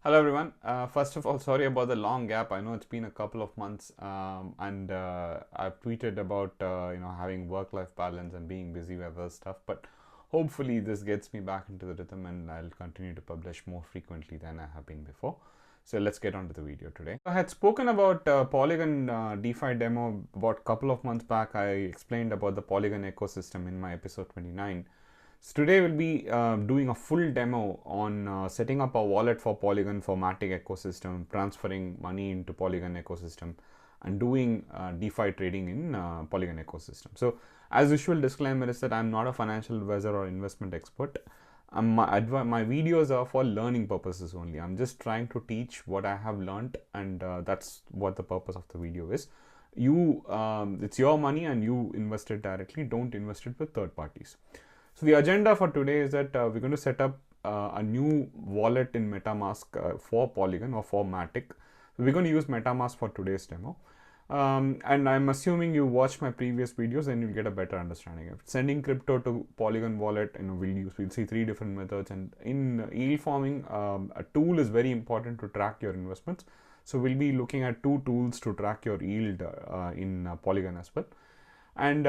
Hello everyone. First of all, sorry about the long gap. I know it's been a couple of months, and I've tweeted about having work-life balance and being busy with other stuff. But hopefully, this gets me back into the rhythm, and I'll continue to publish more frequently than I have been before. So let's get on to the video today. I had spoken about Polygon DeFi demo about a couple of months back. I explained about the Polygon ecosystem in my episode 29. So today we'll be doing a full demo on setting up a wallet for Polygon for MATIC ecosystem, transferring money into Polygon ecosystem, and doing DeFi trading in Polygon ecosystem. So as usual, disclaimer is that I'm not a financial advisor or investment expert. My videos are for learning purposes only. I'm just trying to teach what I have learned, and that's what the purpose of the video is. It's your money and you invest it directly. Don't invest it with third parties. So the agenda for today is that we're going to set up a new wallet in MetaMask for Polygon or for MATIC. So we're going to use MetaMask for today's demo. And I'm assuming you watched my previous videos and you'll get a better understanding of it. Sending crypto to Polygon wallet, we'll see three different methods. And in yield farming, a tool is very important to track your investments. So we'll be looking at two tools to track your yield in Polygon as well. And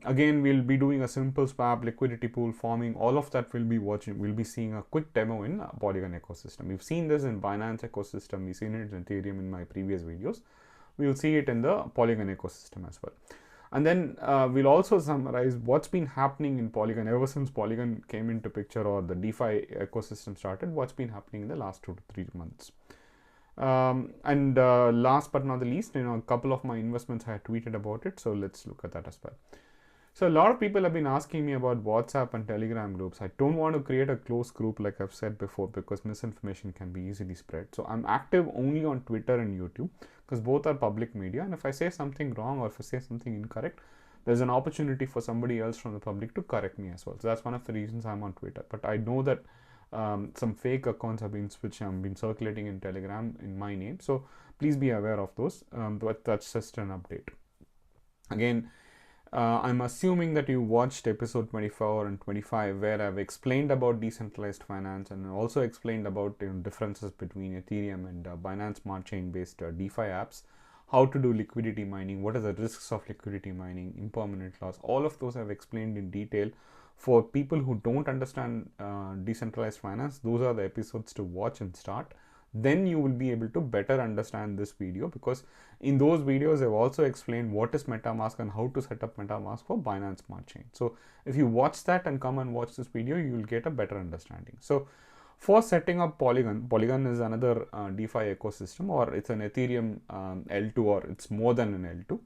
again, we'll be doing a simple swap, liquidity pool, farming, all of that we'll be seeing a quick demo in Polygon ecosystem. We've seen this in Binance ecosystem, we've seen it in Ethereum in my previous videos. We'll see it in the Polygon ecosystem as well. And then we'll also summarize what's been happening in Polygon ever since Polygon came into picture or the DeFi ecosystem started, what's been happening in the last 2 to 3 months. And last but not the least, a couple of my investments I had tweeted about it, so let's look at that as well. So a lot of people have been asking me about WhatsApp and Telegram groups. I don't want to create a closed group like I've said before because misinformation can be easily spread. So I'm active only on Twitter and YouTube because both are public media, and if I say something wrong or if I say something incorrect, there's an opportunity for somebody else from the public to correct me as well. So that's one of the reasons I'm on Twitter. But I know that some fake accounts have been circulating in Telegram in my name, so please be aware of those. But that's just an update. Again, I'm assuming that you watched episode 24 and 25 where I've explained about decentralized finance and also explained about differences between Ethereum and Binance Smart Chain based DeFi apps, how to do liquidity mining, what are the risks of liquidity mining, impermanent loss. All of those I've explained in detail. For people who don't understand decentralized finance, those are the episodes to watch and start. Then you will be able to better understand this video, because in those videos I've also explained what is MetaMask and how to set up MetaMask for Binance Smart Chain. So if you watch that and come and watch this video, you will get a better understanding. So for setting up Polygon is another DeFi ecosystem, or it's an Ethereum L2, or it's more than an L2.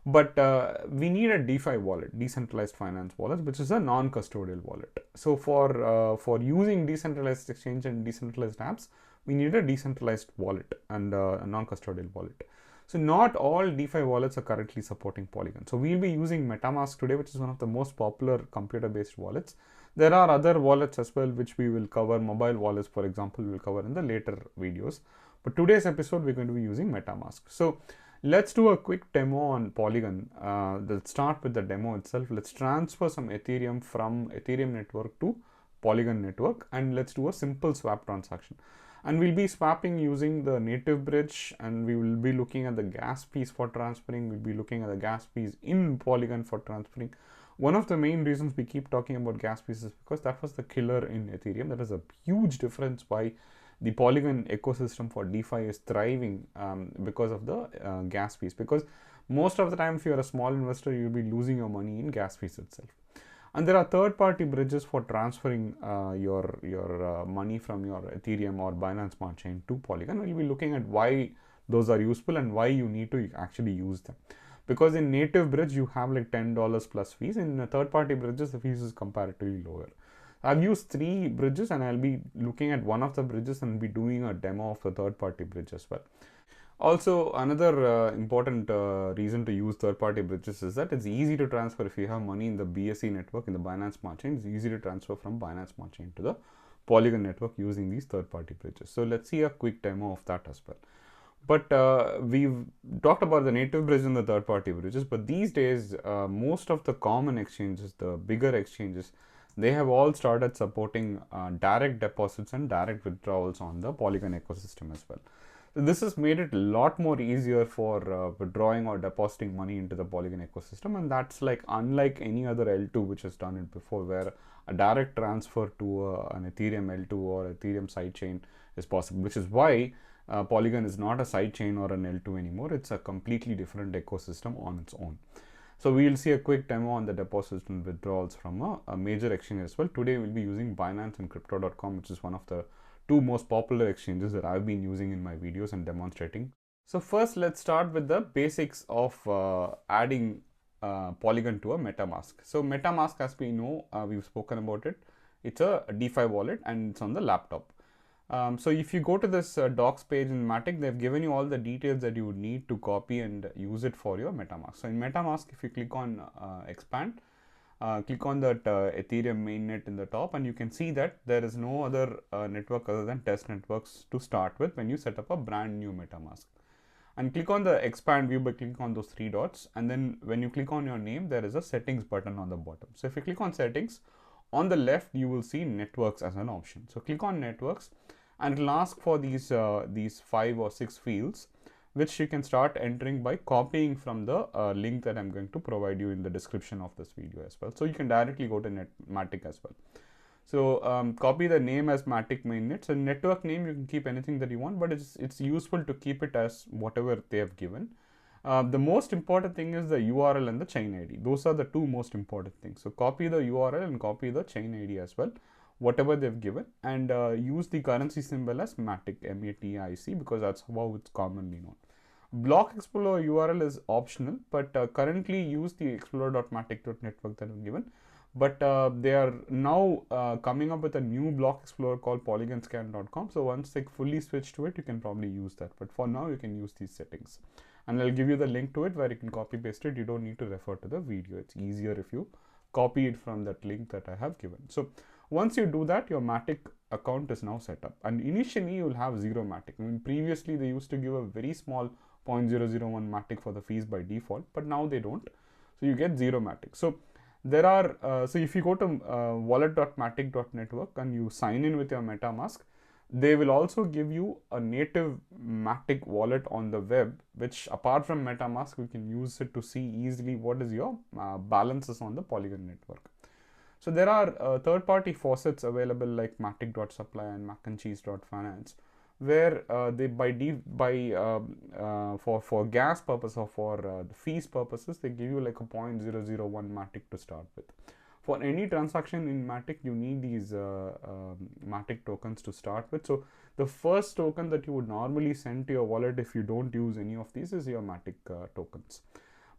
But we need a DeFi wallet, decentralized finance wallet, which is a non-custodial wallet. So for using decentralized exchange and decentralized apps, we need a decentralized wallet and a non-custodial wallet. So not all DeFi wallets are currently supporting Polygon. So we'll be using MetaMask today, which is one of the most popular computer-based wallets. There are other wallets as well, which we will cover. Mobile wallets, for example, we will cover in the later videos. But today's episode, we're going to be using MetaMask. So let's do a quick demo on Polygon. Let's start with the demo itself. Let's transfer some Ethereum from Ethereum network to Polygon network, and let's do a simple swap transaction. And we'll be swapping using the native bridge, and we will be looking at the gas fees for transferring. We'll be looking at the gas fees in Polygon for transferring. One of the main reasons we keep talking about gas fees is because that was the killer in Ethereum. That is a huge difference why the Polygon ecosystem for DeFi is thriving because of the gas fees. Because most of the time, if you're a small investor, you'll be losing your money in gas fees itself. And there are third-party bridges for transferring your money from your Ethereum or Binance Smart Chain to Polygon. We'll be looking at why those are useful and why you need to actually use them. Because in native bridge, you have like $10 plus fees. In third-party bridges, the fees is comparatively lower. I've used 3 bridges, and I'll be looking at one of the bridges and be doing a demo of the third-party bridge as well. Also, another important reason to use third-party bridges is that it's easy to transfer. If you have money in the BSC network, in the Binance Smart Chain, it's easy to transfer from Binance Smart Chain to the Polygon network using these third-party bridges. So let's see a quick demo of that as well. But we've talked about the native bridge and the third-party bridges, but these days, most of the common exchanges, the bigger exchanges, they have all started supporting direct deposits and direct withdrawals on the Polygon ecosystem as well. So this has made it a lot more easier for withdrawing or depositing money into the Polygon ecosystem, and that's like unlike any other L2 which has done it before, where a direct transfer to an Ethereum L2 or Ethereum sidechain is possible, which is why Polygon is not a sidechain or an L2 anymore. It's a completely different ecosystem on its own. So we'll see a quick demo on the deposits and withdrawals from a major exchange as well. Today we'll be using Binance and Crypto.com, which is one of the two most popular exchanges that I've been using in my videos and demonstrating. So first, let's start with the basics of adding Polygon to a MetaMask. So MetaMask, as we know, we've spoken about it. It's a DeFi wallet and it's on the laptop. So if you go to this docs page in MATIC, they've given you all the details that you would need to copy and use it for your MetaMask. So in MetaMask, if you click on expand, click on that Ethereum mainnet in the top, and you can see that there is no other network other than test networks to start with when you set up a brand new MetaMask. And click on the expand view by clicking on those three dots, and then when you click on your name, there is a settings button on the bottom. So if you click on settings, on the left you will see networks as an option. So click on networks, and it will ask for these 5 or 6 fields, which you can start entering by copying from the link that I'm going to provide you in the description of this video as well. So you can directly go to MATIC as well. So copy the name as MATIC mainnet. So network name, you can keep anything that you want, but it's useful to keep it as whatever they have given. The most important thing is the URL and the chain ID. Those are the two most important things. So copy the URL and copy the chain ID as well, whatever they've given, and use the currency symbol as MATIC, MATIC, because that's how it's commonly known. Block Explorer URL is optional, but currently use the explorer.matic.network that is given. But they are now coming up with a new block explorer called polygonscan.com. So once they fully switch to it, you can probably use that. But for now, you can use these settings. And I'll give you the link to it where you can copy paste it. You don't need to refer to the video. It's easier if you copy it from that link that I have given. So once you do that, your MATIC account is now set up. And initially, you'll have 0 MATIC. I mean, previously, they used to give a very small 0.001 MATIC for the fees by default, but now they don't. So you get 0 MATIC. So there are, so if you go to wallet.matic.network and you sign in with your MetaMask, they will also give you a native MATIC wallet on the web, which apart from MetaMask, we can use it to see easily what is your balances on the Polygon network. So there are third-party faucets available like matic.supply and macandcheese.finance, where they for gas purpose or for the fees purposes, they give you like a 0.001 MATIC to start with. For any transaction in MATIC, you need these MATIC tokens to start with. So the first token that you would normally send to your wallet if you don't use any of these is your MATIC tokens.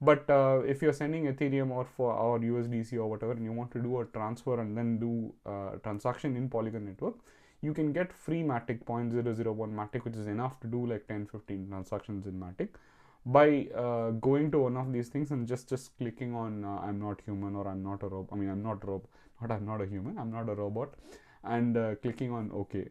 But if you're sending Ethereum or USDC or whatever, and you want to do a transfer and then do a transaction in Polygon network, you can get free MATIC, 0.001 MATIC, which is enough to do like 10-15 transactions in MATIC by going to one of these things and just clicking on I'm not human, or I'm not a robot. I mean, I'm not a human, I'm not a robot, and clicking on OK.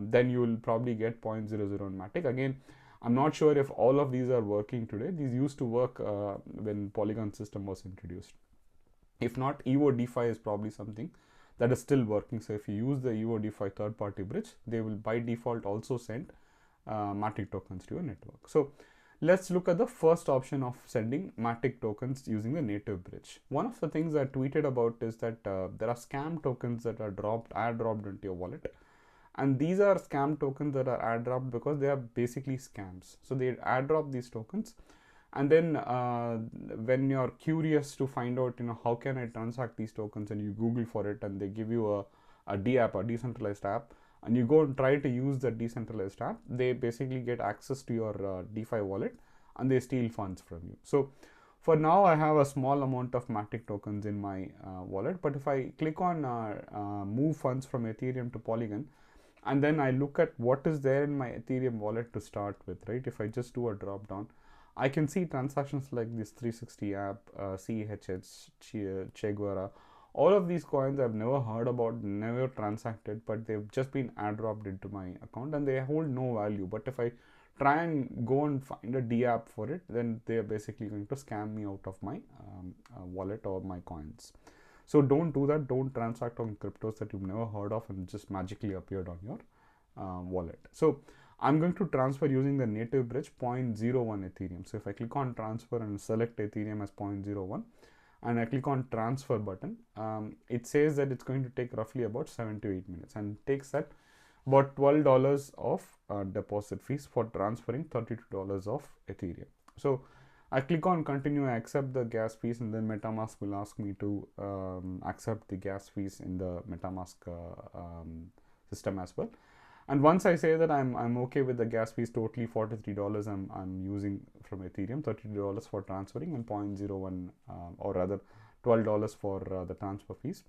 Then you will probably get 0.001 MATIC. Again, I'm not sure if all of these are working today. These used to work when Polygon system was introduced. If not, EVO DeFi is probably something that is still working. So if you use the EVO DeFi third-party bridge, they will by default also send MATIC tokens to your network. So let's look at the first option of sending MATIC tokens using the native bridge. One of the things I tweeted about is that there are scam tokens that are add dropped into your wallet. And these are scam tokens that are add dropped because they are basically scams. So they add drop these tokens, and then when you're curious to find out, how can I transact these tokens, and you Google for it, and they give you a DApp, a decentralized app, and you go and try to use the decentralized app, they basically get access to your DeFi wallet and they steal funds from you. So for now, I have a small amount of MATIC tokens in my wallet, but if I click on move funds from Ethereum to Polygon, and then I look at what is there in my Ethereum wallet to start with, right? If I just do a drop down, I can see transactions like this 360 app, CHH, Che Guevara. All of these coins I've never heard about, never transacted, but they've just been add dropped into my account and they hold no value. But if I try and go and find a DApp for it, then they're basically going to scam me out of my wallet or my coins. So don't do that. Don't transact on cryptos that you've never heard of and just magically appeared on your wallet. So I'm going to transfer using the native bridge 0.01 Ethereum. So if I click on transfer and select Ethereum as 0.01 and I click on transfer button, it says that it's going to take roughly about 7 to 8 minutes, and it takes that about $12 of deposit fees for transferring $32 of Ethereum. So I click on continue, I accept the gas fees, and then MetaMask will ask me to accept the gas fees in the MetaMask system as well. And once I say that I'm okay with the gas fees, totally $43 I'm using from Ethereum, $32 for transferring, and 0.01 or rather $12 for the transfer fees.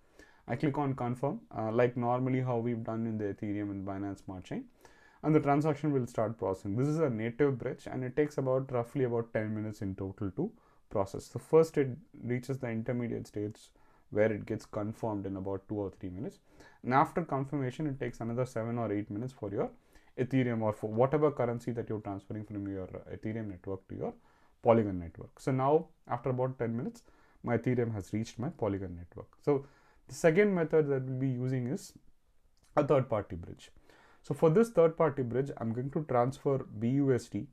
I click on confirm, like normally how we've done in the Ethereum and Binance Smart Chain, and the transaction will start processing. This is a native bridge, and it takes roughly about 10 minutes in total to process. So first it reaches the intermediate stage where it gets confirmed in about 2 or 3 minutes. And after confirmation, it takes another 7 or 8 minutes for your Ethereum or for whatever currency that you're transferring from your Ethereum network to your Polygon network. So now, after about 10 minutes, my Ethereum has reached my Polygon network. So the second method that we'll be using is a third-party bridge. So for this third-party bridge, I'm going to transfer BUSD,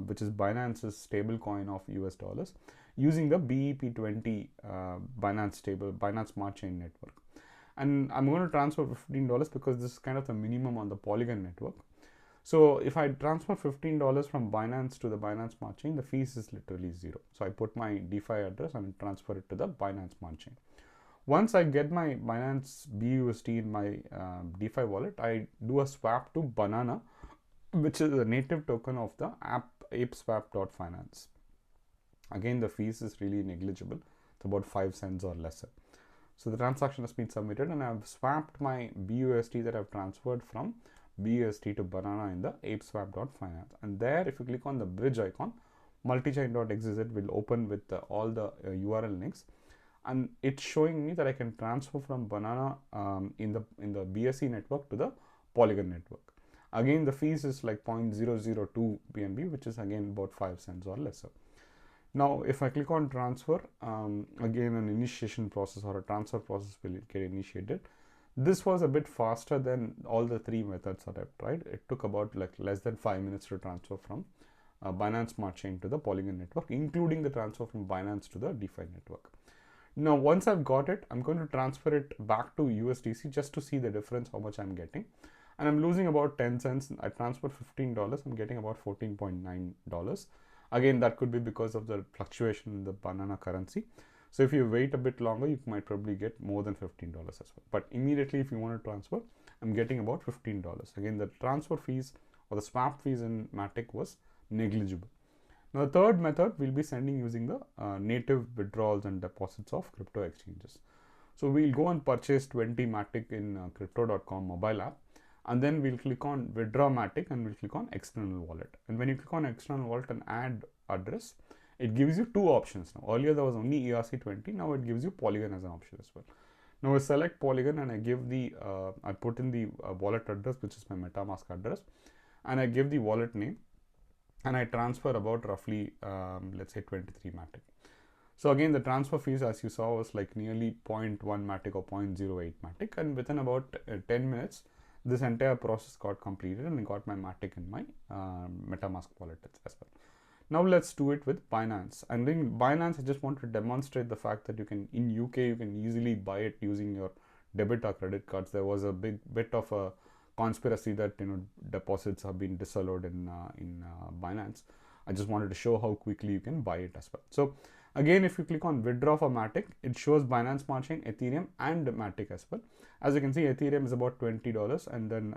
which is Binance's stable coin of US dollars, using the EP20 Binance Smart Chain network. And I'm going to transfer $15 because this is kind of the minimum on the Polygon network. So if I transfer $15 from Binance to the Binance Smart Chain, the fees is literally zero. So I put my DeFi address and transfer it to the Binance Smart Chain. Once I get my Binance BUSD in my DeFi wallet, I do a swap to Banana, which is a native token of the apeswap.finance. Again, the fees is really negligible. It's about 5 cents or lesser. So the transaction has been submitted, and I've swapped my BUSD that I've transferred from BUSD to Banana in the apeswap.finance. And there, if you click on the bridge icon, multichain.xyz will open with all the URL links, and it's showing me that I can transfer from Banana in the BSC network to the Polygon network. Again, the fees is like 0.002 BNB, which is again about 5 cents or lesser. Now, if I click on transfer, again an initiation process or a transfer process will get initiated. This was a bit faster than all the 3 methods that I've tried. It took about like less than 5 minutes to transfer from Binance Smart Chain to the Polygon network, including the transfer from Binance to the DeFi network. Now, once I've got it, I'm going to transfer it back to USDC just to see the difference, how much I'm getting. And I'm losing about 10 cents. I transferred $15. I'm getting about $14.9. Again, that could be because of the fluctuation in the Banana currency. So if you wait a bit longer, you might probably get more than $15 as well. But immediately, if you want to transfer, I'm getting about $15. Again, the transfer fees or the swap fees in MATIC was negligible. Now, the third method we'll be sending using the native withdrawals and deposits of crypto exchanges. So we'll go and purchase 20 MATIC in crypto.com mobile app, and then we'll click on withdraw MATIC and we'll click on external wallet. And when you click on external wallet and add address, it gives you 2 options now. Earlier there was only ERC20, now it gives you Polygon as an option as well. Now I select Polygon and I give the I put in the wallet address, which is my MetaMask address, and I give the wallet name, and I transfer about roughly let's say 23 MATIC. So again, the transfer fees, as you saw, was like nearly 0.1 MATIC or 0.08 MATIC, and within about 10 minutes this entire process got completed and I got my MATIC in my MetaMask wallet as well. Now let's do it with Binance. And in Binance, I just want to demonstrate the fact that you can, in UK, you can easily buy it using your debit or credit cards. There was a big bit of a conspiracy that deposits have been disallowed in Binance. I just wanted to show how quickly you can buy it as well. So again, if you click on withdraw for MATIC, it shows Binance Smart Chain, Ethereum and MATIC as well. As you can see, Ethereum is about $20 and then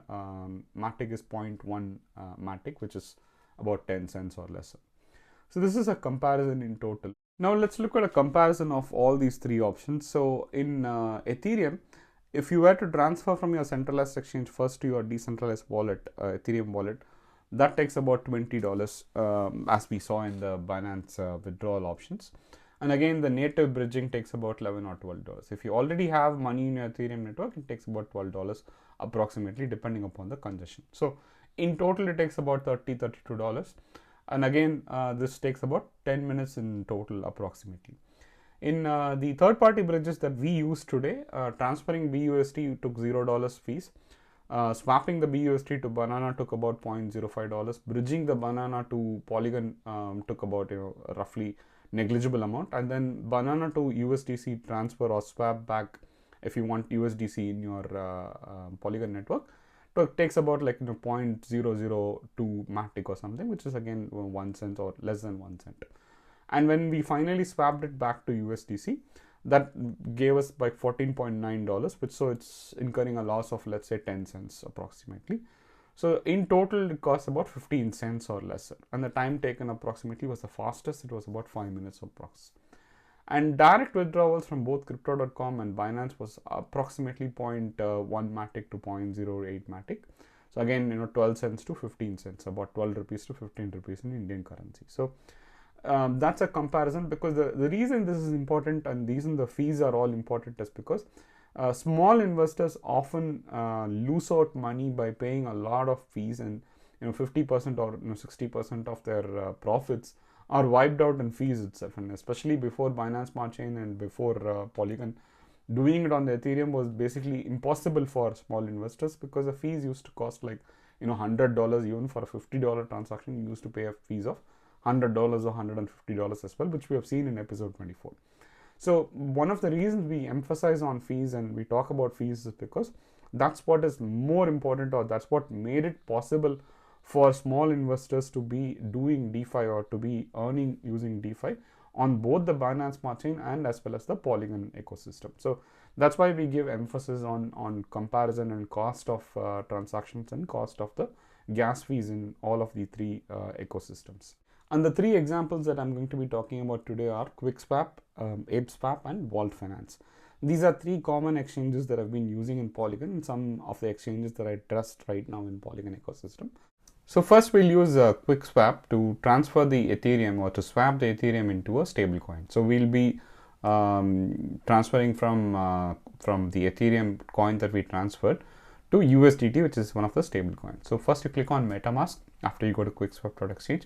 MATIC is 0.1 MATIC, which is about 10 cents or lesser. So this is a comparison in total. Now let's look at a comparison of all these 3 options. So in Ethereum, if you were to transfer from your centralized exchange first to your decentralized wallet, Ethereum wallet, that takes about $20 as we saw in the Binance withdrawal options. And again, the native bridging takes about $11 or $12. If you already have money in your Ethereum network, it takes about $12 approximately, depending upon the congestion. So in total, it takes about $32. And again, this takes about 10 minutes in total approximately. In the third-party bridges that we use today, transferring BUSD took $0 fees. Swapping the BUSD to Banana took about $0.05. Bridging the Banana to Polygon took about roughly negligible amount, and then Banana to USDC transfer or swap back if you want USDC in your Polygon network. It takes about like 0.002 MATIC or something, which is again 1 cent or less than 1 cent. And when we finally swapped it back to USDC, that gave us by $14.9, which so it's incurring a loss of, let's say, 10 cents approximately. So in total, it costs about 15 cents or lesser, and the time taken approximately was the fastest. It was about 5 minutes approx. And direct withdrawals from both Crypto.com and Binance was approximately 0.1 MATIC to 0.08 MATIC. So again, 12 cents to 15 cents, about 12 rupees to 15 rupees in Indian currency. So that's a comparison, because the reason this is important and the reason the fees are all important is because small investors often lose out money by paying a lot of fees, and 50% or 60% of their profits are wiped out in fees itself. And especially before Binance Smart Chain and before Polygon, doing it on the Ethereum was basically impossible for small investors, because the fees used to cost like $100. Even for a $50 transaction, you used to pay a fees of $100 or $150 as well, which we have seen in episode 24. So one of the reasons we emphasize on fees and we talk about fees is because that's what is more important, or that's what made it possible for small investors to be doing DeFi or to be earning using DeFi on both the Binance Smart Chain and as well as the Polygon ecosystem. So that's why we give emphasis on comparison and cost of transactions and cost of the gas fees in all of the three ecosystems. And the three examples that I'm going to be talking about today are QuickSwap, ApeSwap, and Vault Finance. These are three common exchanges that I've been using in Polygon and some of the exchanges that I trust right now in Polygon ecosystem. So first we'll use QuickSwap to transfer the Ethereum or to swap the Ethereum into a stablecoin. So we'll be transferring from the Ethereum coin that we transferred to USDT, which is one of the stablecoins. So first you click on MetaMask after you go to QuickSwap.exchange.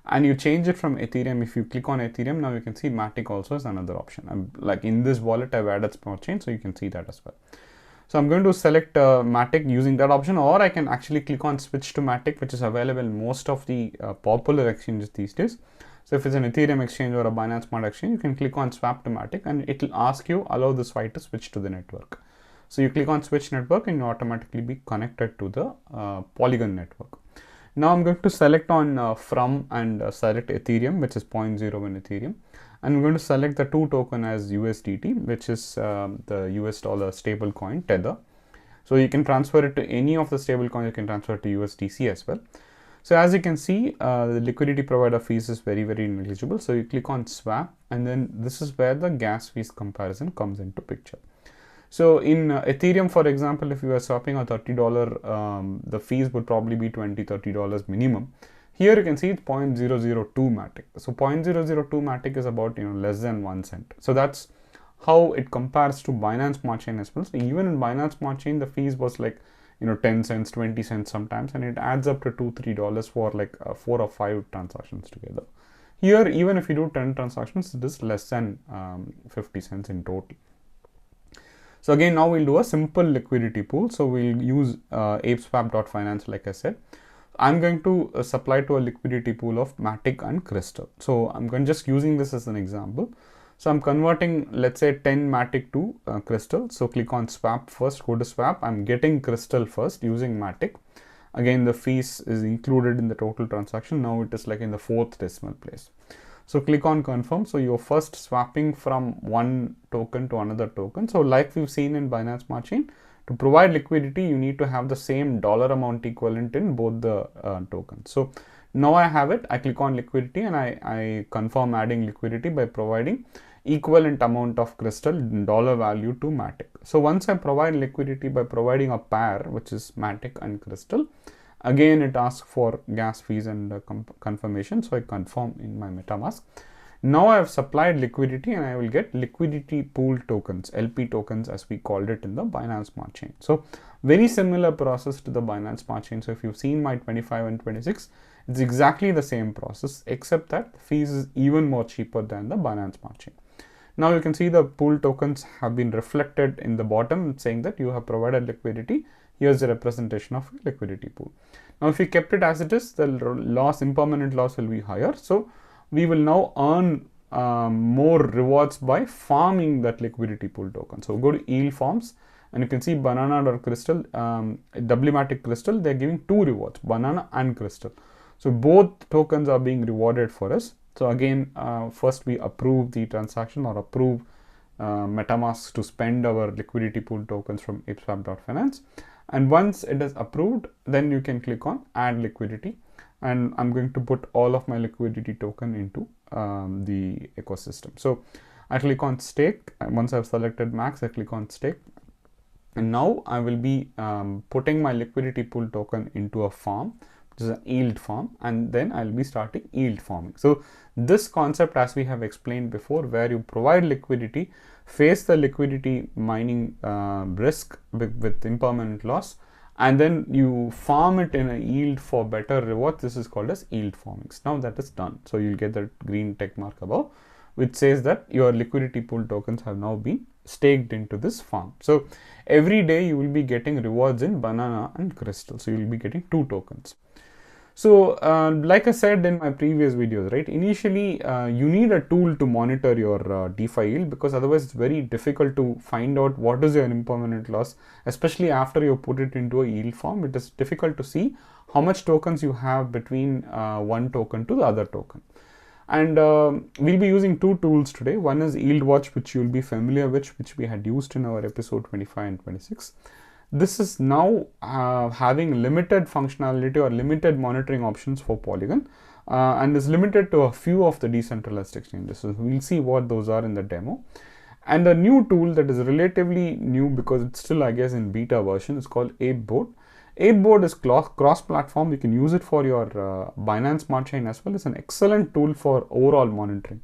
And you change it from Ethereum. If you click on Ethereum, now you can see MATIC also is another option. Like in this wallet, I've added Smart Chain, so you can see that as well. So I'm going to select MATIC using that option, or I can actually click on Switch to MATIC, which is available in most of the popular exchanges these days. So if it's an Ethereum exchange or a Binance Smart exchange, you can click on Swap to MATIC, and it will ask you allow this file to switch to the network. So you click on Switch Network, and you automatically be connected to the Polygon network. Now I'm going to select on from and select Ethereum, which is 0.01 Ethereum, and I'm going to select the two token as USDT, which is the US dollar stable coin Tether. So you can transfer it to any of the stable coins. You can transfer it to USDC as well. So as you can see, the liquidity provider fees is very negligible. So you click on swap, and then this is where the gas fees comparison comes into picture. So in Ethereum, for example, if you are swapping a $30, the fees would probably be $20-30 minimum. Here you can see it's 0.002 MATIC. So 0.002 MATIC is about less than 1 cent. So that's how it compares to Binance Smart Chain as well. So even in Binance Smart Chain, the fees was like 10 cents, 20 cents sometimes, and it adds up to $2-3 for like 4 or 5 transactions together. Here, even if you do 10 transactions, it is less than 50 cents in total. So again, now we'll do a simple liquidity pool. So we'll use apeswap.finance, like I said. I'm going to supply to a liquidity pool of MATIC and Crystal. So I'm just using this as an example. So I'm converting, let's say 10 MATIC to Crystal. So click on swap first, go to swap. I'm getting Crystal first using MATIC. Again, the fees is included in the total transaction. Now it is like in the 4th decimal place. So click on confirm. So you're first swapping from one token to another token. So like we've seen in Binance Smart Chain, to provide liquidity, you need to have the same dollar amount equivalent in both the tokens. So now I have it. I click on liquidity and I confirm adding liquidity by providing equivalent amount of Crystal dollar value to MATIC. So once I provide liquidity by providing a pair, which is MATIC and Crystal, again it asks for gas fees and confirmation. So I confirm in my MetaMask. Now I have supplied liquidity and I will get liquidity pool tokens, LP tokens as we called it in the Binance Smart Chain. So very similar process to the Binance Smart Chain. So if you've seen my 25 and 26, it's exactly the same process, except that the fees is even more cheaper than the Binance Smart Chain. Now you can see the pool tokens have been reflected in the bottom saying that you have provided liquidity. Here's a representation of liquidity pool. Now if we kept it as it is, the loss, impermanent loss will be higher. So we will now earn more rewards by farming that liquidity pool token. So go to yield farms and you can see banana or crystal, WMATIC crystal, they're giving 2 rewards, banana and crystal. So both tokens are being rewarded for us. So again, first we approve the transaction or approve MetaMask to spend our liquidity pool tokens from apeswap.finance. And once it is approved, then you can click on add liquidity. And I'm going to put all of my liquidity token into the ecosystem. So I click on stake. And once I've selected max, I click on stake. And now I will be putting my liquidity pool token into a farm, which is a yield farm, and then I'll be starting yield farming. So this concept, as we have explained before, where you provide liquidity, face the liquidity mining risk with impermanent loss, and then you farm it in a yield for better reward. This is called as yield farming. Now that is done. So you'll get the green check mark above, which says that your liquidity pool tokens have now been staked into this farm. So every day you will be getting rewards in banana and crystal. So you'll be getting 2 tokens. So like I said in my previous videos, right, initially you need a tool to monitor your DeFi yield, because otherwise it's very difficult to find out what is your impermanent loss, especially after you put it into a yield farm. It is difficult to see how much tokens you have between one token to the other token. And we'll be using 2 tools today. One is Yield Watch, which you'll be familiar with, which we had used in our episode 25 and 26. This is now having limited functionality or limited monitoring options for Polygon, and is limited to a few of the decentralized exchanges. So we'll see what those are in the demo. And a new tool that is relatively new, because it's still, I guess, in beta version, is called ApeBoard. ApeBoard is cross-platform. You can use it for your Binance Smart Chain as well. It's an excellent tool for overall monitoring.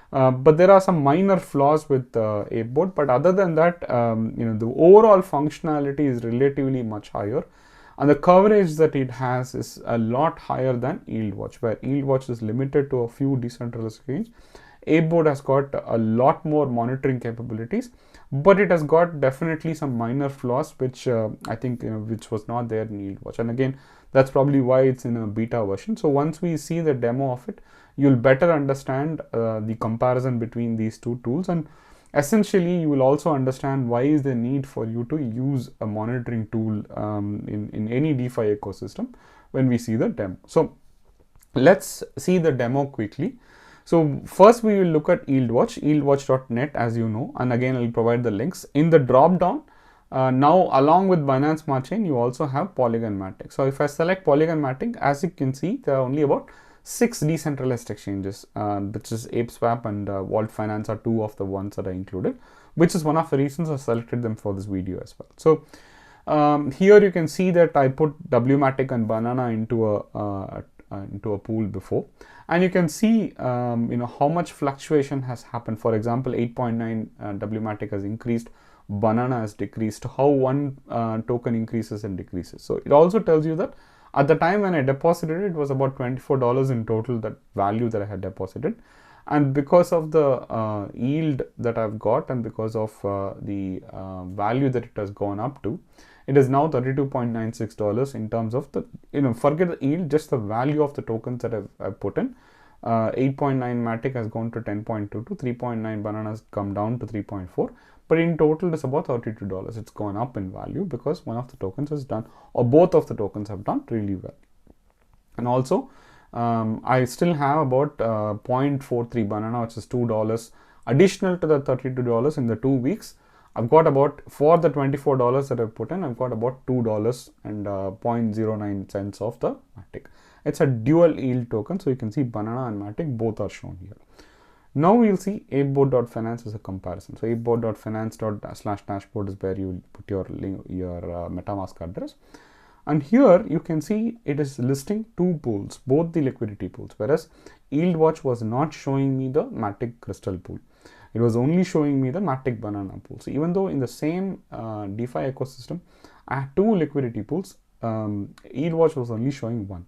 But there are some minor flaws with ApeBoard. But other than that, the overall functionality is relatively much higher, and the coverage that it has is a lot higher than Yield Watch, where Yield Watch is limited to a few decentralized exchanges. ApeBoard has got a lot more monitoring capabilities, but it has got definitely some minor flaws, which I think which was not there in Yield Watch. And again, that's probably why it's in a beta version. So once we see the demo of it, you'll better understand the comparison between these 2 tools, and essentially you will also understand why is the need for you to use a monitoring tool in any DeFi ecosystem when we see the demo. So let's see the demo quickly. So first we will look at Yield Watch, yieldwatch.net, as you know, and again I'll provide the links. In the drop down, now along with Binance Smart Chain, you also have Polygon MATIC. So if I select Polygon MATIC, as you can see, there are only about 6 decentralized exchanges, which is ApeSwap and Vault Finance are 2 of the ones that are included, which is one of the reasons I selected them for this video as well. So here you can see that I put WMATIC and Banana into a pool before, and you can see how much fluctuation has happened. For example, 8.9 WMATIC has increased, Banana has decreased, how one token increases and decreases. So it also tells you that at the time when I deposited, it was about $24 in total, that value that I had deposited. And because of the yield that I've got, and because of the value that it has gone up to, it is now $32.96 in terms of the, forget the yield, just the value of the tokens that I've put in. 8.9 MATIC has gone to 10.22, 3.9 Banana has come down to 3.4. But in total, it's about $32. It's gone up in value because one of the tokens has done, or both of the tokens have done really well. And also, I still have about 0.43 Banana, which is $2 additional to the $32 in the 2 weeks. I've got about, for the $24 that I've put in, I've got about $2 and 0.09 cents of the MATIC. It's a dual yield token, so you can see Banana and MATIC both are shown here. Now we'll see apeboard.finance as a comparison. So apeboard.finance/dashboard is where you will put your MetaMask address. And here you can see it is listing 2 pools, both the liquidity pools, whereas Yield Watch was not showing me the MATIC Crystal pool. It was only showing me the MATIC Banana pool. So even though in the same DeFi ecosystem, I had 2 liquidity pools, Yield Watch was only showing 1.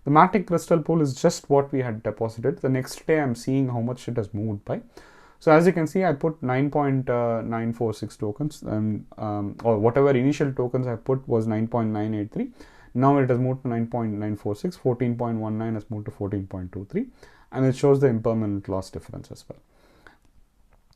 The MATIC Crystal pool is just what we had deposited. The next day I'm seeing how much it has moved by. So as you can see, I put 9.946 tokens, and or whatever initial tokens I put was 9.983. Now it has moved to 9.946, 14.19 has moved to 14.23, and it shows the impermanent loss difference as well.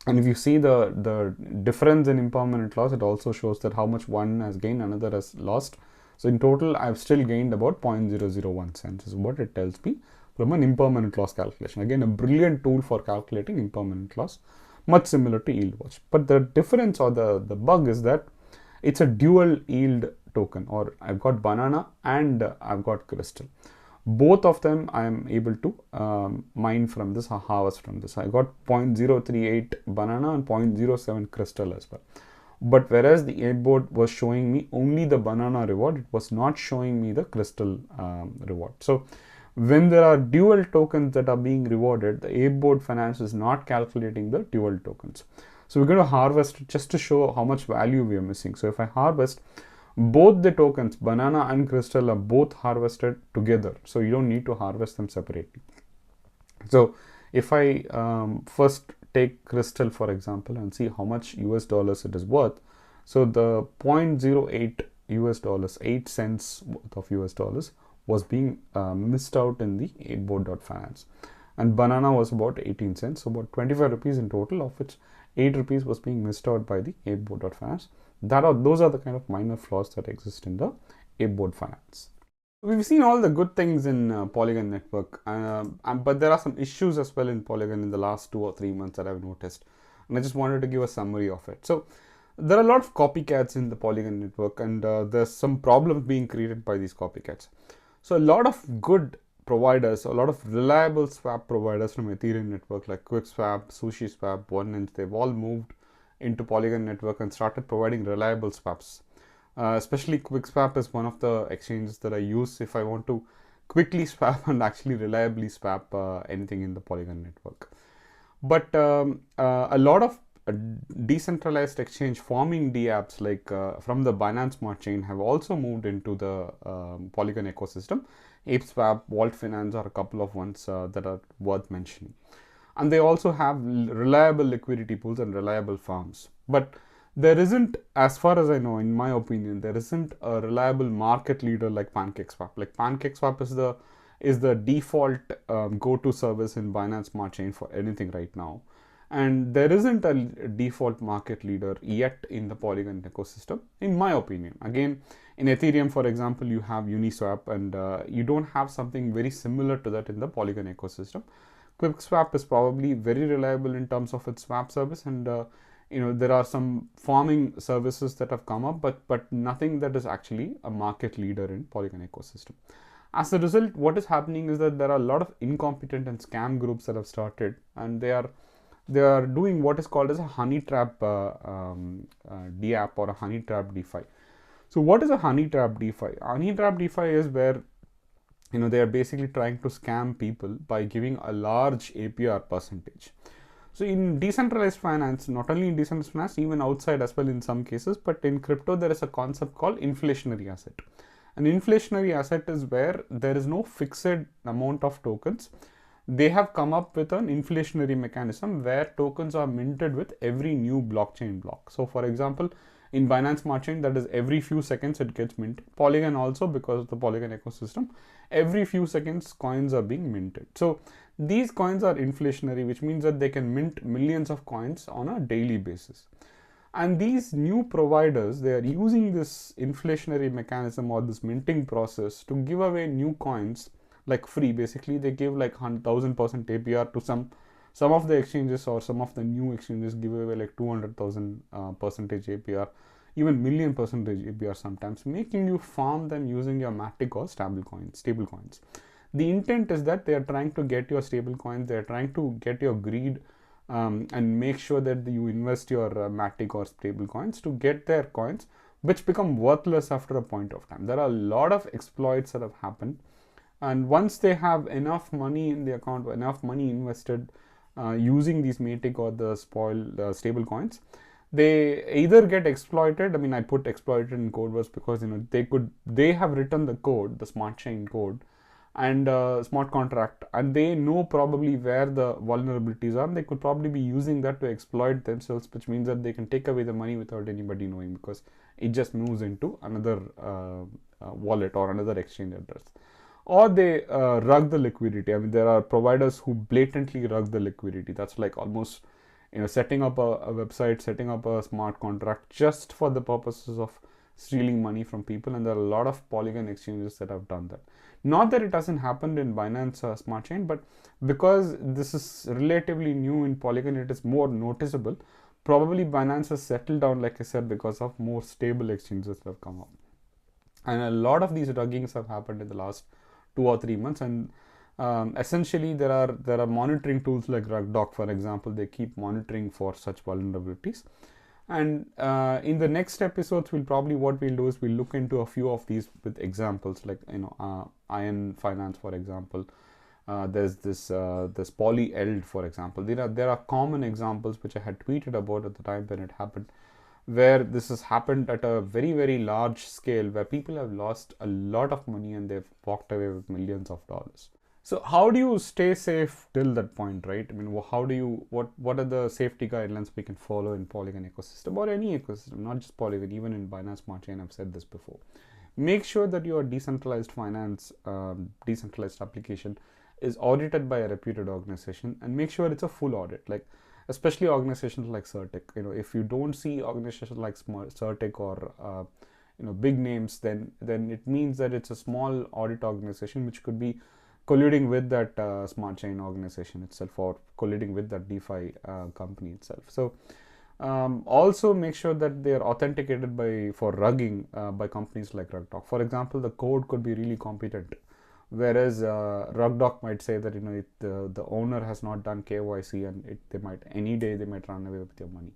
And if you see the difference in impermanent loss, it also shows that how much one has gained, another has lost. So in total, I've still gained about 0.001 cents is what it tells me from an impermanent loss calculation. Again, a brilliant tool for calculating impermanent loss, much similar to yield watch. But the difference or the bug is that it's a dual yield token, or I've got banana and I've got crystal. Both of them I am able to mine from this or harvest from this. I got 0.038 banana and 0.07 crystal as well. But whereas the ape board was showing me only the banana reward, it was not showing me the crystal reward. So when there are dual tokens that are being rewarded, the ape board finance is not calculating the dual tokens. So we're going to harvest just to show how much value we are missing. So if I harvest, both the tokens, banana and crystal, are both harvested together. So you don't need to harvest them separately. So if I first take crystal, for example, and see how much US dollars it is worth. So the 0.08 US dollars, 8 cents worth of US dollars was being missed out in the apeboard.finance. And banana was about 18 cents, so about 25 rupees in total, of which 8 rupees was being missed out by the apeboard.finance. Those are the kind of minor flaws that exist in the apeboard finance. We've seen all the good things in Polygon network, but there are some issues as well in Polygon in the last 2 or 3 months that I've noticed, and I just wanted to give a summary of it. So there are a lot of copycats in the Polygon network, and there's some problems being created by these copycats. So a lot of good providers, a lot of reliable swap providers from Ethereum network like QuickSwap, SushiSwap, 1inch, they've all moved into Polygon network and started providing reliable swaps. Especially QuickSwap is one of the exchanges that I use if I want to quickly swap and actually reliably swap anything in the Polygon network. But a lot of decentralized exchange forming dApps like from the Binance Smart Chain have also moved into the Polygon ecosystem. ApeSwap, Vault Finance are a couple of ones that are worth mentioning. And they also have reliable liquidity pools and reliable farms. But there isn't, as far as I know, in my opinion, there isn't a reliable market leader like PancakeSwap. Like PancakeSwap is the default go-to service in Binance Smart Chain for anything right now. And there isn't a default market leader yet in the Polygon ecosystem, in my opinion. Again, in Ethereum, for example, you have Uniswap, and you don't have something very similar to that in the Polygon ecosystem. QuickSwap is probably very reliable in terms of its swap service, and there are some farming services that have come up, but nothing that is actually a market leader in Polygon ecosystem. As a result, what is happening is that there are a lot of incompetent and scam groups that have started, and they are doing what is called as a honey trap DApp or a honey trap DeFi. So what is a honey trap DeFi? Honey trap DeFi is where they are basically trying to scam people by giving a large APR percentage. So in decentralized finance, not only in decentralized finance, even outside as well in some cases, but in crypto there is a concept called inflationary asset. An inflationary asset is where there is no fixed amount of tokens. They have come up with an inflationary mechanism where tokens are minted with every new blockchain block. So for example, in Binance Smart Chain, that is every few seconds it gets minted. Polygon also, because of the Polygon ecosystem, every few seconds coins are being minted. So these coins are inflationary, which means that they can mint millions of coins on a daily basis. And these new providers, they are using this inflationary mechanism or this minting process to give away new coins like free. Basically, they give like 1,000% APR to some of the exchanges, or some of the new exchanges give away like 200,000% APR, even million percentage APR sometimes, making you farm them using your MATIC or stable coins. The intent is that they are trying to get your stable coins, they are trying to get your greed and make sure that you invest your MATIC or stable coins to get their coins, which become worthless after a point of time. There are a lot of exploits that have happened, and once they have enough money in the account, enough money invested using these MATIC or the stable coins, they either get exploited. I mean, I put exploited in code was because they have written the code, the smart chain code, and smart contract, and they know probably where the vulnerabilities are, and they could probably be using that to exploit themselves, which means that they can take away the money without anybody knowing, because it just moves into another wallet or another exchange address. Or they rug the liquidity. I mean, there are providers who blatantly rug the liquidity. That's like almost, setting up a website, setting up a smart contract just for the purposes of stealing money from people. And there are a lot of Polygon exchanges that have done that. Not that it hasn't happened in Binance Smart Chain, but because this is relatively new in Polygon, it is more noticeable. Probably Binance has settled down, like I said, because of more stable exchanges that have come up. And a lot of these ruggings have happened in the last 2 or 3 months, and essentially there are monitoring tools like RugDoc, for example. They keep monitoring for such vulnerabilities. And in the next episodes, what we'll do is we'll look into a few of these with examples, like Iron Finance, for example. There's this PolyEld, for example. There are common examples which I had tweeted about at the time when it happened, where this has happened at a very, very large scale, where people have lost a lot of money and they've walked away with millions of dollars. So how do you stay safe till that point, right? I mean, what are the safety guidelines we can follow in Polygon ecosystem, or any ecosystem, not just Polygon, even in Binance Smart Chain? I've said this before. Make sure that your decentralized finance, decentralized application is audited by a reputed organization, and make sure it's a full audit, like especially organizations like Certic. If you don't see organizations like Certic or big names, then it means that it's a small audit organization which could be colluding with that smart chain organization itself, or colluding with that DeFi company itself. So also make sure that they are authenticated for rugging by companies like RugDoc. For example, the code could be really competent, whereas RugDoc might say that the owner has not done KYC, and any day they might run away with your money.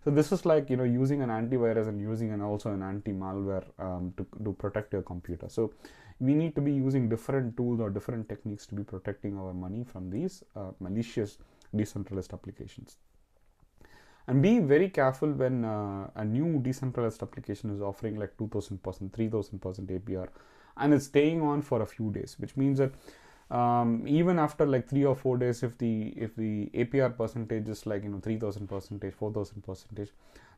So this is like using an antivirus and using also an anti-malware to protect your computer. So we need to be using different tools or different techniques to be protecting our money from these malicious decentralized applications. And be very careful when a new decentralized application is offering like 2000%, 3000% APR, and it's staying on for a few days, which means that even after like 3 or 4 days, if the APR percentage is like 3000%, 4000%,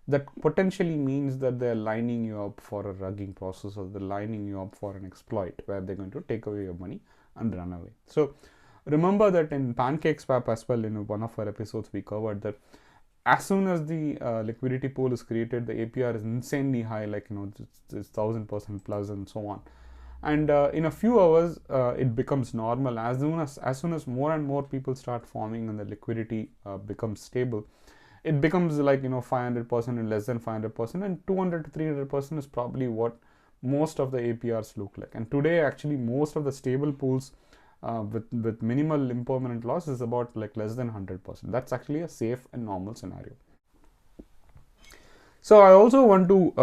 that potentially means that they're lining you up for a rugging process, or they're lining you up for an exploit where they're going to take away your money and run away. So remember that in PancakeSwap as well, one of our episodes we covered that as soon as the liquidity pool is created, the APR is insanely high, like it's 1000% plus and so on. And in a few hours, it becomes normal. As soon as more and more people start forming and the liquidity becomes stable, it becomes like 500% and less than 500%, and 200 to 300% is probably what most of the APRs look like. And today, actually, most of the stable pools with minimal impermanent loss is about like less than 100%. That's actually a safe and normal scenario. So I also want to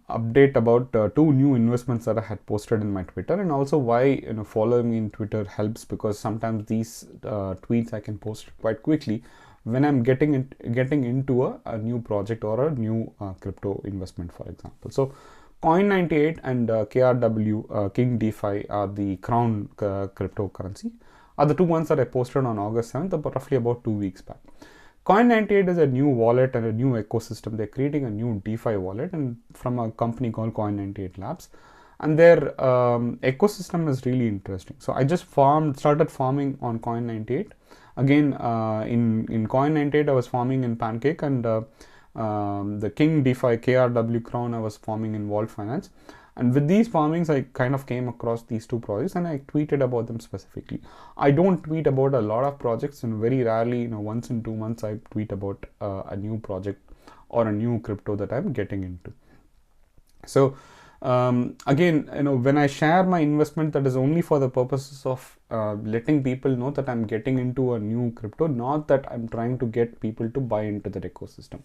update about 2 new investments that I had posted in my Twitter, and also why following me in Twitter helps, because sometimes these tweets I can post quite quickly when I'm getting into a new project or a new crypto investment, for example. So Coin98 and KRW, King DeFi, are the crown cryptocurrency, are the 2 ones that I posted on August 7th, roughly about 2 weeks back. Coin98 is a new wallet and a new ecosystem. They're creating a new DeFi wallet, and from a company called Coin98 Labs, and their ecosystem is really interesting. So I just started farming on Coin98. Again, in Coin98 I was farming in Pancake, and the King DeFi KRW Crown I was farming in Vault Finance. And with these farmings, I kind of came across these 2 projects, and I tweeted about them specifically. I don't tweet about a lot of projects, and very rarely, once in 2 months, I tweet about a new project or a new crypto that I'm getting into. So again, when I share my investment, that is only for the purposes of letting people know that I'm getting into a new crypto, not that I'm trying to get people to buy into that ecosystem.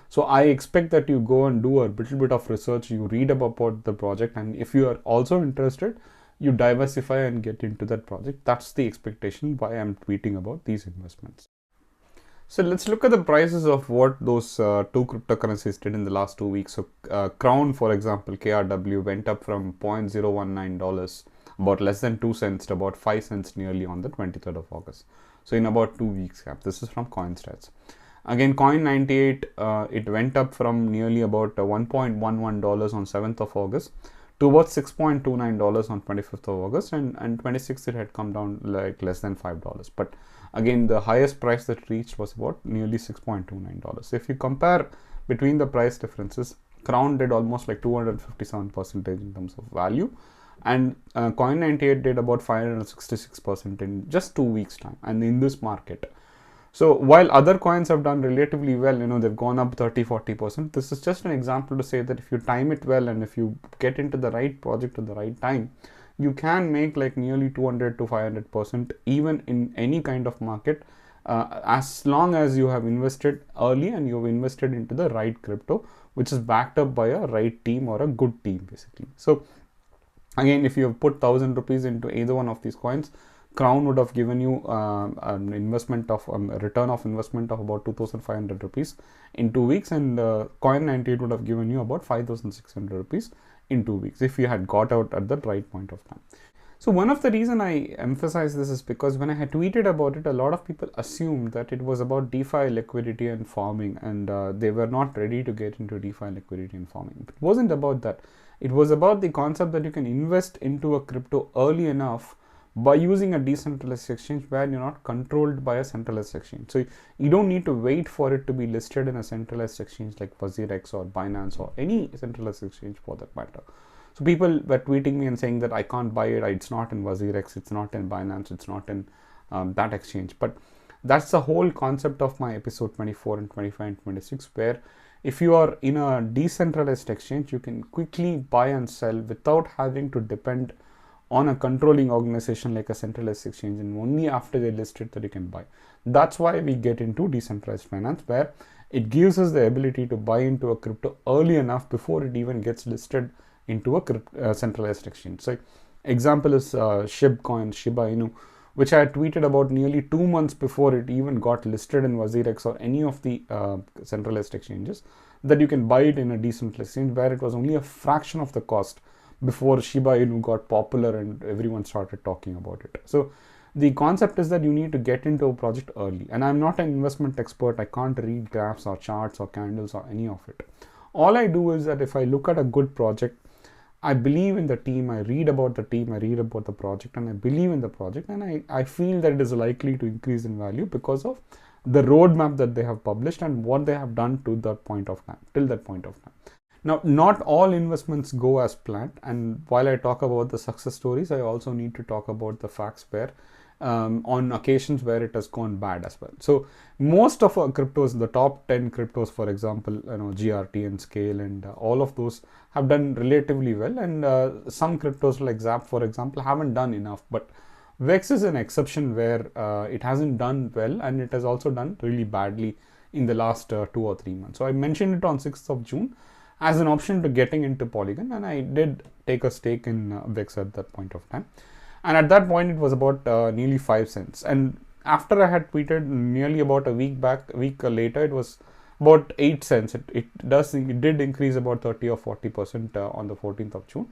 So I expect that you go and do a little bit of research, you read about the project, and if you are also interested, you diversify and get into that project. That's the expectation why I'm tweeting about these investments. So let's look at the prices of what those 2 cryptocurrencies did in the last 2 weeks. So Crown, for example, KRW, went up from $0.019 about less than 2 cents to about 5 cents nearly on the 23rd of August. So in about 2 weeks gap. This is from CoinStats. Again, Coin 98, it went up from nearly about $1.11 on 7th of August to about $6.29 on 25th of August, and 26th it had come down like less than $5. But again, the highest price that it reached was about nearly $6.29. If you compare between the price differences, Crown did almost like 257% in terms of value, and Coin 98 did about 566% in just 2 weeks time, and in this market. So while other coins have done relatively well, they've gone up 30-40%. This is just an example to say that if you time it well and if you get into the right project at the right time, you can make like nearly 200 to 500% even in any kind of market, as long as you have invested early and you have invested into the right crypto, which is backed up by a right team or a good team basically. So again, if you have put 1,000 rupees into either one of these coins, Crown would have given you an investment of a return of investment of about 2,500 rupees in 2 weeks, and Coin 98 would have given you about 5,600 rupees in 2 weeks if you had got out at the right point of time. So one of the reason I emphasize this is because when I had tweeted about it, a lot of people assumed that it was about DeFi liquidity and farming, and they were not ready to get into DeFi liquidity and farming. It wasn't about that. It was about the concept that you can invest into a crypto early enough by using a decentralized exchange where you're not controlled by a centralized exchange. So you don't need to wait for it to be listed in a centralized exchange like WazirX or Binance or any centralized exchange for that matter. So people were tweeting me and saying that I can't buy it, it's not in WazirX, it's not in Binance, it's not in that exchange. But that's the whole concept of my episode 24 and 25 and 26, where if you are in a decentralized exchange, you can quickly buy and sell without having to depend on a controlling organization like a centralized exchange, and only after they list it that you can buy. That's why we get into decentralized finance, where it gives us the ability to buy into a crypto early enough before it even gets listed into a centralized exchange. So example is Shiba Inu, which I tweeted about nearly 2 months before it even got listed in WazirX or any of the centralized exchanges, that you can buy it in a decentralized exchange where it was only a fraction of the cost before Shiba Inu got popular and everyone started talking about it. So the concept is that you need to get into a project early, and I'm not an investment expert. I can't read graphs or charts or candles or any of it. All I do is that if I look at a good project, I believe in the team, I read about the team, I read about the project, and I believe in the project, and I feel that it is likely to increase in value because of the roadmap that they have published and what they have done to that point of time, till that point of time. Now, not all investments go as planned, and while I talk about the success stories, I also need to talk about the facts where on occasions where it has gone bad as well. So most of our cryptos, the top 10 cryptos, for example, GRT and Scale and all of those have done relatively well, and some cryptos like Zap, for example, haven't done enough. But VEX is an exception where it hasn't done well, and it has also done really badly in the last 2 or 3 months. So I mentioned it on 6th of June as an option to getting into Polygon, and I did take a stake in VEX at that point of time. And at that point, it was about nearly 5 cents. And after I had tweeted nearly about a week later, it was about 8 cents. It did increase about 30 or 40% on the 14th of June.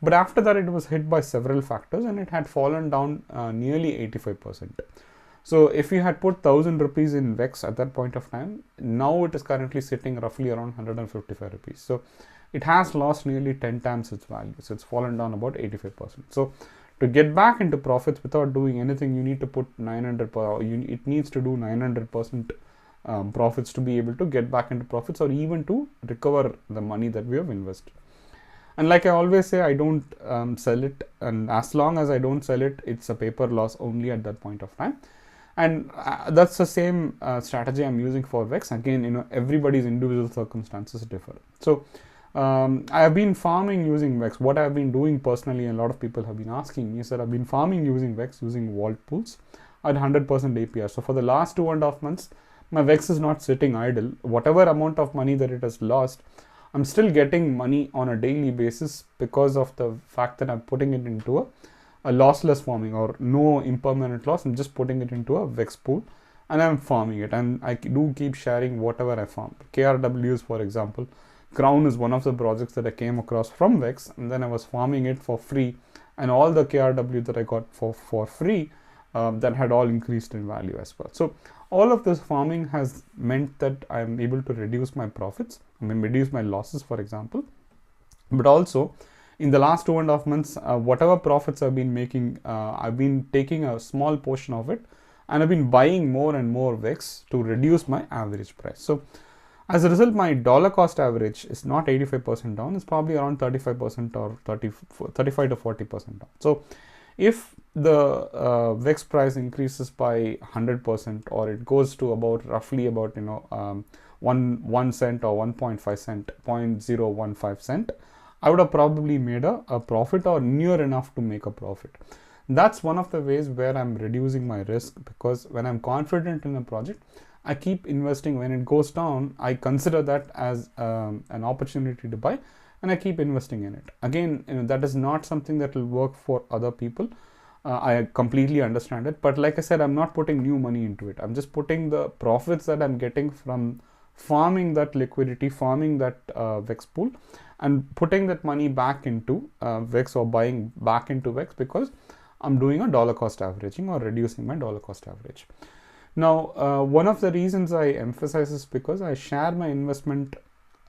But after that, it was hit by several factors, and it had fallen down nearly 85%. So if you had put 1,000 rupees in VEX at that point of time, now it is currently sitting roughly around 155 rupees. So it has lost nearly 10 times its value. So it's fallen down about 85%. So to get back into profits without doing anything, you need to put 900 it needs to do 900% profits to be able to get back into profits, or even to recover the money that we have invested. And like I always say, I don't sell it, and as long as I don't sell it, it's a paper loss only at that point of time. And that's the same strategy I'm using for VEX. Again, everybody's individual circumstances differ. So I have been farming using VEX. What I've been doing personally, and a lot of people have been asking me, is that I've been farming using VEX using vault pools at 100% APR. So for the last 2.5 months, my VEX is not sitting idle. Whatever amount of money that it has lost, I'm still getting money on a daily basis because of the fact that I'm putting it into a lossless farming, or no impermanent loss. I'm just putting it into a VEX pool and I'm farming it, and I do keep sharing whatever I farm. KRWs, for example, Crown is one of the projects that I came across from VEX, and then I was farming it for free and all the KRW that I got for free, that had all increased in value as well. So all of this farming has meant that I'm able to reduce my profits, reduce my losses, for example. But also, in the last 2.5 months, whatever profits I've been making, I've been taking a small portion of it, and I've been buying more and more VEX to reduce my average price. So as a result, my dollar cost average is not 85% down, it's probably around 35% or 35 to 40% down. So if the VEX price increases by 100%, or it goes to about roughly about 1 cent or 1.5 cent, 0.015 cent, I would have probably made a profit, or near enough to make a profit. That's one of the ways where I'm reducing my risk, because when I'm confident in a project, I keep investing. When it goes down, I consider that as an opportunity to buy, and I keep investing in it. Again, that is not something that will work for other people. I completely understand it, but like I said, I'm not putting new money into it. I'm just putting the profits that I'm getting from farming that liquidity, farming that VEX pool, and putting that money back into VEX, or buying back into VEX, because I'm doing a dollar cost averaging, or reducing my dollar cost average. Now, one of the reasons I emphasize is because I share my investment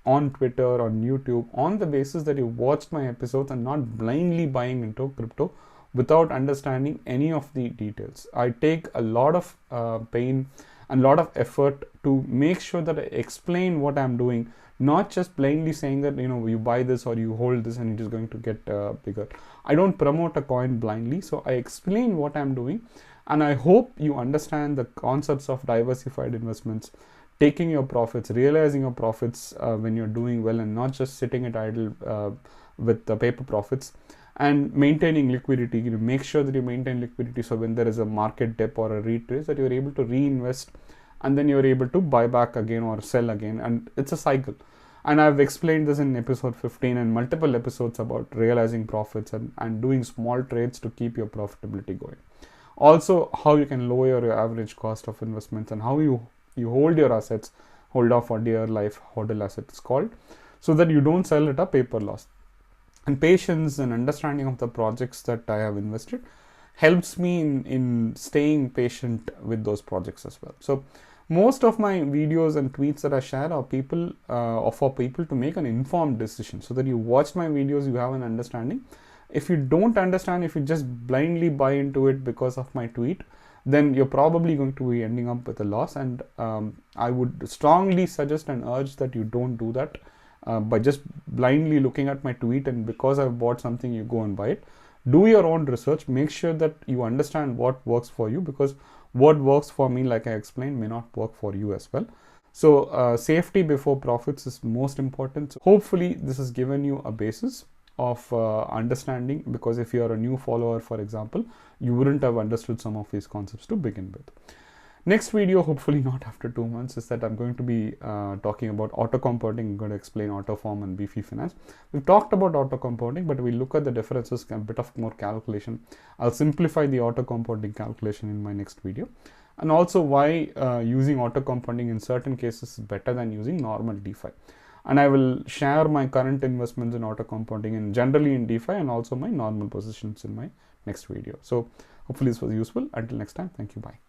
on Twitter, on YouTube, on the basis that you watched my episodes and not blindly buying into crypto without understanding any of the details. I take a lot of pain and a lot of effort to make sure that I explain what I'm doing, not just blindly saying that you buy this or you hold this and it is going to get bigger. I don't promote a coin blindly, so I explain what I'm doing, and I hope you understand the concepts of diversified investments, taking your profits, realizing your profits when you're doing well, and not just sitting at idle with the paper profits, and maintaining liquidity. Make sure that you maintain liquidity, so when there is a market dip or a retrace, that you're able to reinvest, and then you're able to buy back again or sell again, and it's a cycle. And I've explained this in episode 15 and multiple episodes about realizing profits and doing small trades to keep your profitability going. Also, how you can lower your average cost of investments, and how you hold your assets, hold off for dear life, hodl as it's called, so that you don't sell at a paper loss. And patience and understanding of the projects that I have invested helps me in staying patient with those projects as well. So most of my videos and tweets that I share are for people to make an informed decision, so that you watch my videos, you have an understanding. If you don't understand, if you just blindly buy into it because of my tweet, then you're probably going to be ending up with a loss. And I would strongly suggest and urge that you don't do that by just blindly looking at my tweet, and because I've bought something, you go and buy it. Do your own research. Make sure that you understand what works for you, because what works for me, like I explained, may not work for you as well. So safety before profits is most important. So hopefully this has given you a basis of understanding, because if you are a new follower, for example, you wouldn't have understood some of these concepts to begin with. Next video, hopefully not after 2 months, is that I'm going to be talking about auto compounding. I'm going to explain auto farm and beefy finance. We've talked about auto compounding, but we'll look at the differences, a bit of more calculation. I'll simplify the auto compounding calculation in my next video, and also why using auto compounding in certain cases is better than using normal DeFi. And I will share my current investments in auto compounding and generally in DeFi, and also my normal positions in my next video. So hopefully this was useful. Until next time, thank you. Bye.